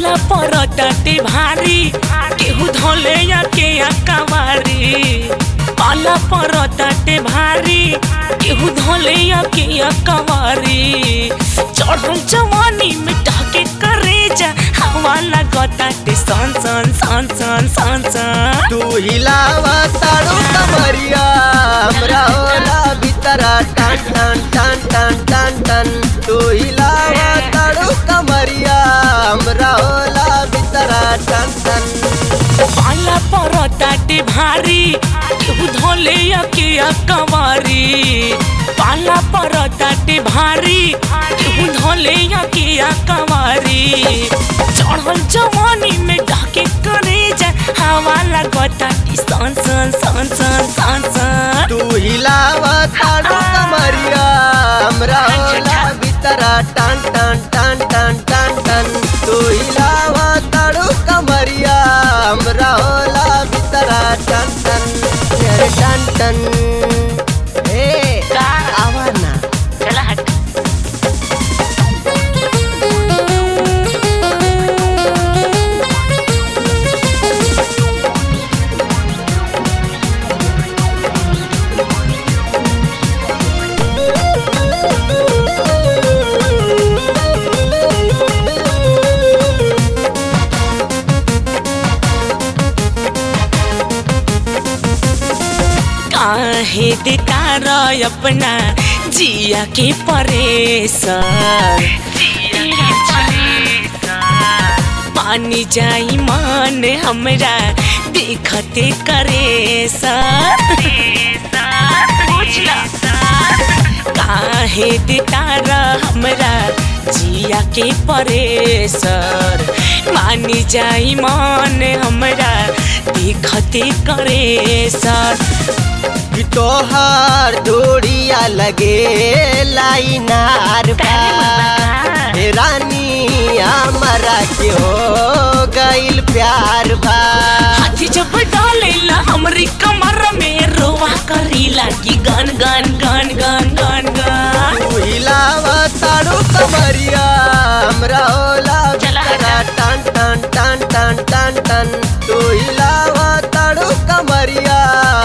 पाला परताटे भारी केहू धोले या के अकवारी। पाला परताटे भारी केहू धोले या के अकवारी। चढ़ल जवानी में ढके करेजा हवा लगताटे सन सन सन सन सन सन। तू हिलावा ताड़ू कमरिया हमरा होला भीतरा टन टन टन टन टन टन। तू हिलावा ताड़ू कमरिया हमरा होला भीतरा टन टन। पाला परताटे भारी केहू धोले या के अकवारी। पाला परताटे भारी केहू धोले या के अकवारी। चढ़ल जवानी में ढके करेजा हवा लगताटे सन सन सन सन सन सन। तू हिलावा ताड़ू कमरिया हमरा होला भीतरा टन टन टन टन टन टन। तू हिलावा ताड़ू कमरिया हमरा होला भीतरा टन टन टन टन। ए आवा ना चला हट। काहे देता रह अपना जिया के परेशान। पानी जाई मान हमरा देखते करे सर। काहे देता रह हमरा जिया के परेशान। मानी जाई मान हमरा देखते करे सर। कि तोहार डोरिया लगे लाइनार बा। हे रानी हमरा के हो गइल प्यार बा। हाथी जब डालेला हमरी कमर में रोवा करीला कि गन गन गन गन गन गन। तू हिलावा ताड़ू कमरिया हमरा होला भीतरा टन टन टन टन टन टन। तू हिलावा ताड़ू कमरिया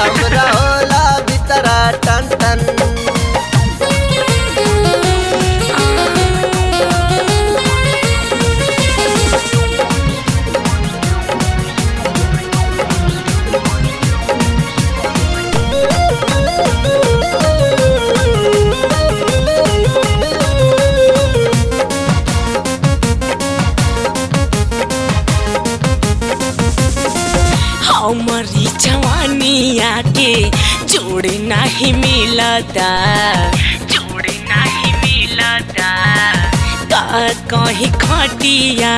हमरा होला भीतरा टन टन। हमारी जवानिया के जोड़ नहीं मिलता। जोड़ नहीं मिलता का कहीं खटिया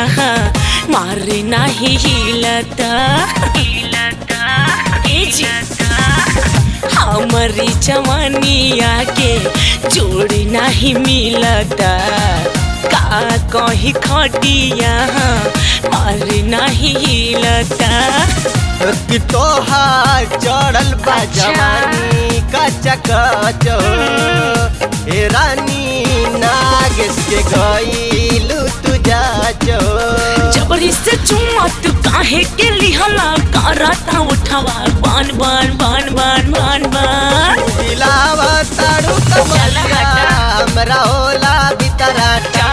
मार नहीं हिलता। हमारी जवानिया के जोड़ नहीं मिलता का कहीं खटिया मार नहीं हिलता। कि तोहार चढ़ल बा जवानी कचकच। हे रानी नागेश के गइलू तू जाचो। जबरी से चुम्मा तू काहे के लिहला करता उठावा बन बन बन बन बन बन। हिलावा ताड़ू कमरिया हमरा होला भीतरा टन